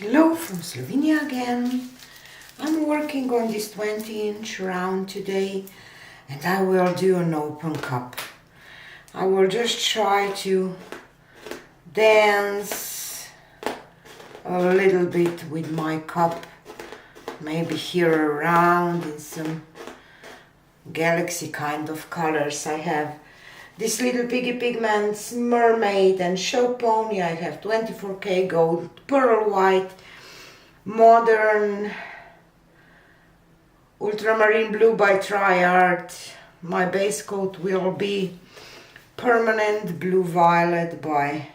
Hello from Slovenia again. I'm working on this 20-inch round today and I will do an open cup. I will just try to dance a little bit with my cup, maybe here around in some galaxy kind of colors. I have this little piggy pigments, mermaid and show pony. I have 24K gold, pearl white, modern ultramarine blue by Triart. My base coat will be permanent blue violet by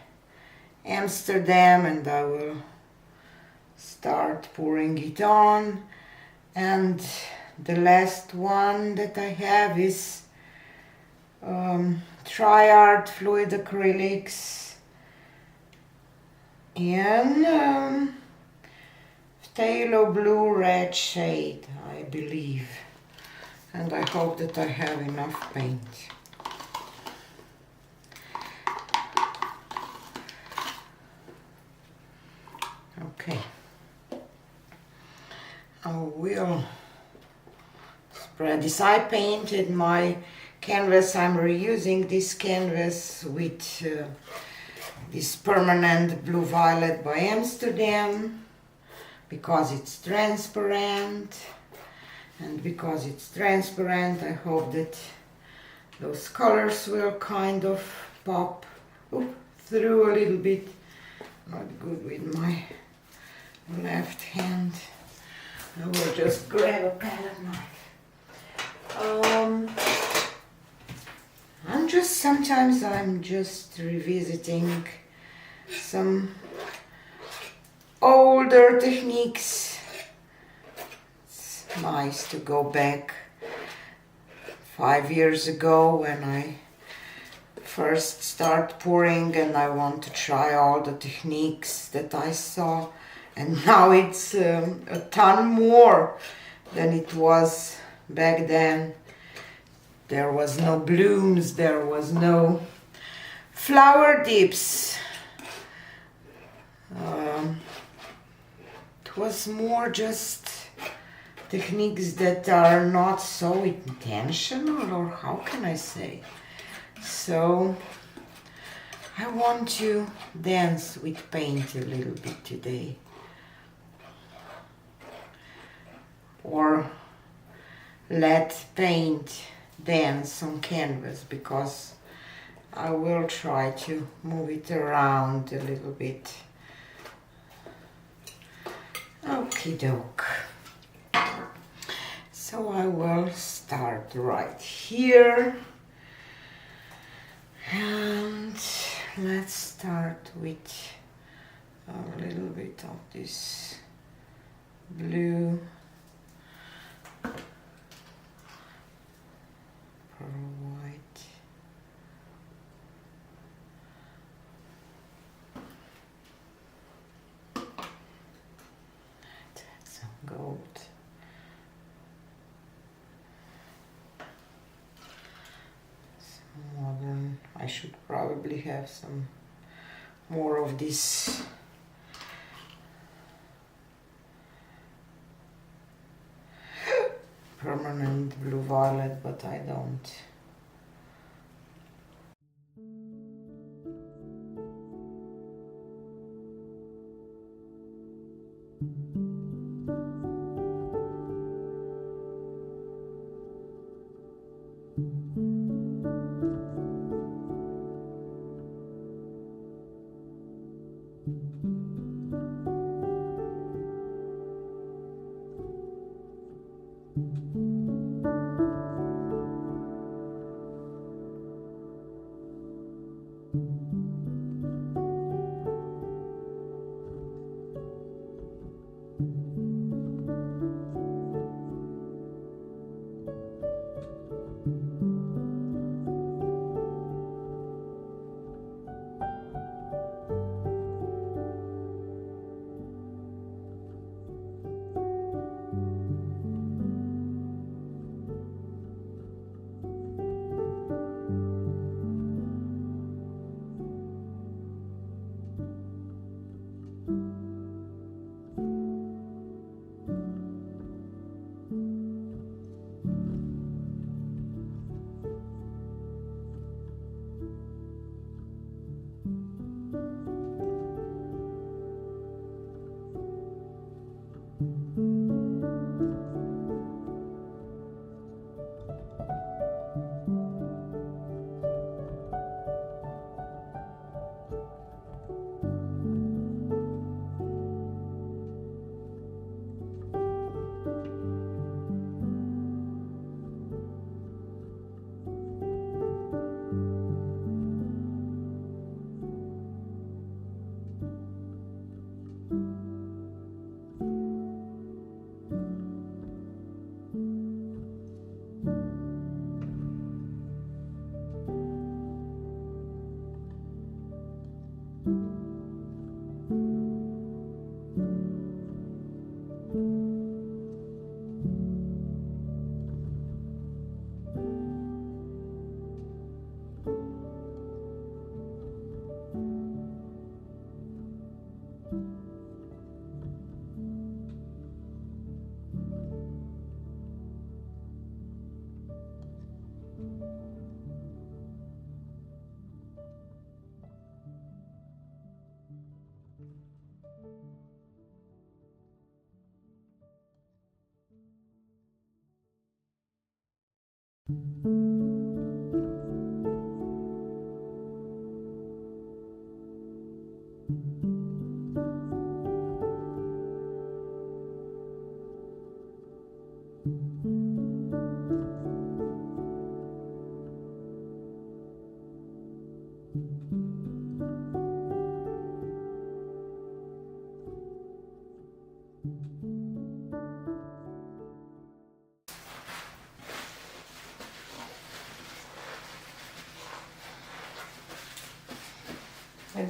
Amsterdam, and I will start pouring it on. And the last one that I have is Triart fluid acrylics in phthalo blue red shade, I believe, and I hope that I have enough paint. Okay, I will spread this. I painted my canvas. I'm reusing this canvas with this permanent blue violet by Amsterdam because it's transparent, and because it's transparent I hope that those colors will kind of pop through a little bit. Not good with my left hand. I will just grab a palette knife. Sometimes I'm just revisiting some older techniques. It's nice to go back 5 years ago when I first start pouring and I want to try all the techniques that I saw, and now it's a ton more than it was back then. There was no blooms, there was no flower dips. It was more just techniques that are not so intentional, or how can I say? So I want to dance with paint a little bit today, or let paint dance on canvas, because I will try to move it around a little bit. Okie doke. So I will start right here, and let's start with a little bit of this blue, pearl white, some gold, some modern. I should probably have some more of this permanent blue violet, but I don't.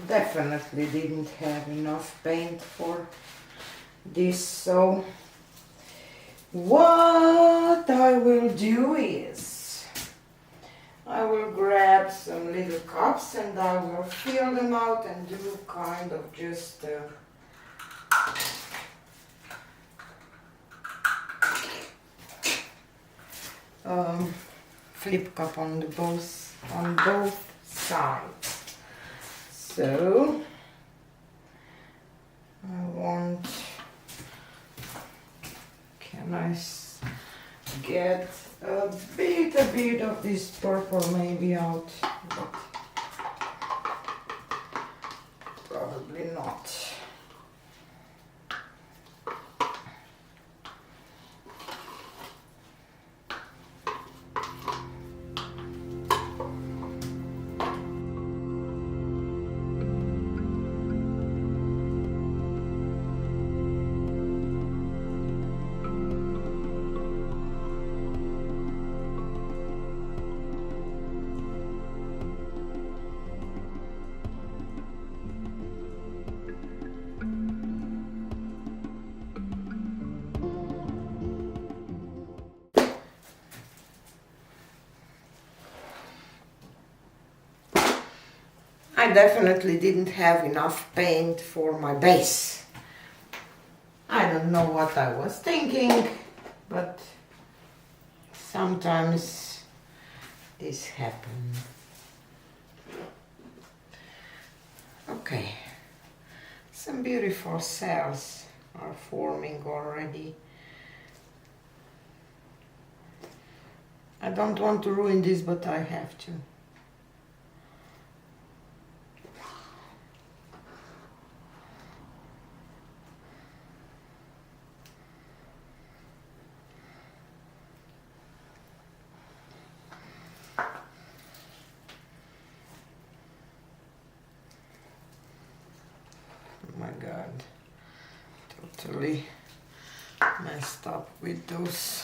definitely didn't have enough paint for this, so what I will do is I will grab some little cups and I will fill them out and do kind of just flip cup on both sides. So I want, can I get a bit of this purple maybe out, but probably not. I definitely didn't have enough paint for my base. I don't know what I was thinking, but sometimes this happens. Okay, some beautiful cells are forming already. I don't want to ruin this, but I have to. Oh my God, totally messed up with those.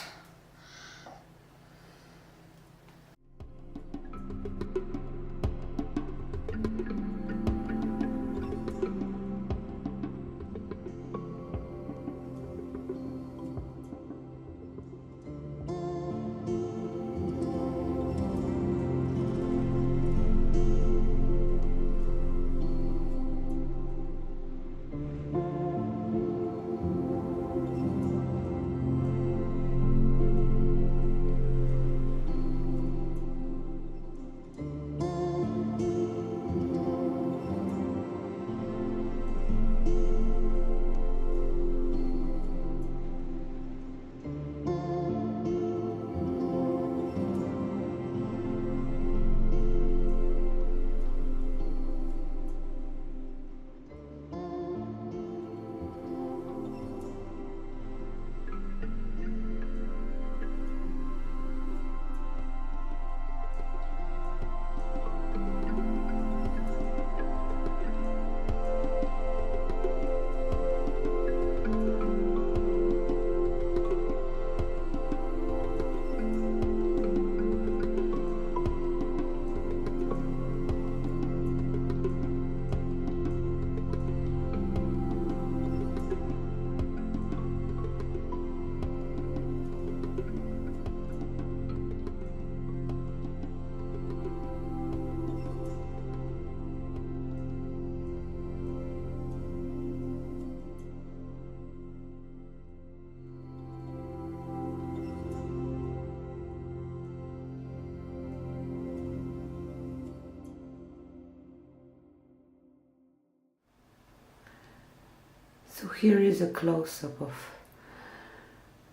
So here is a close-up of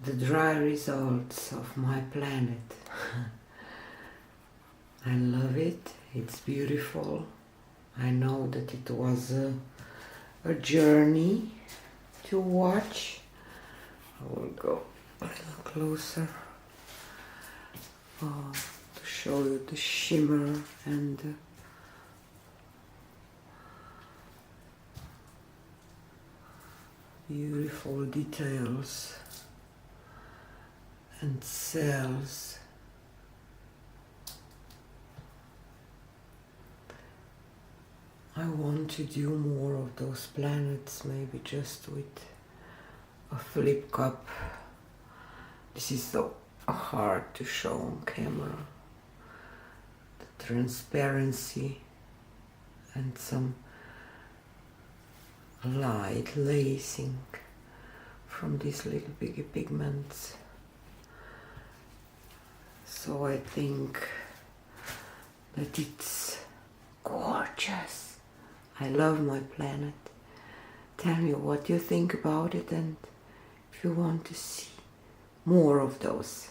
the dry results of my planet. I love it, it's beautiful. I know that it was a journey to watch. I will go a little closer to show you the shimmer and beautiful details and cells. I want to do more of those planets, maybe just with a flip cup. This is so hard to show on camera. The transparency and some light lacing from these little biggie pigments. So I think that it's gorgeous. I love my planet. Tell me what you think about it and if you want to see more of those.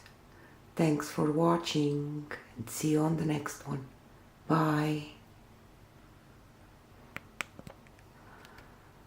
Thanks for watching and see you on the next one. Bye.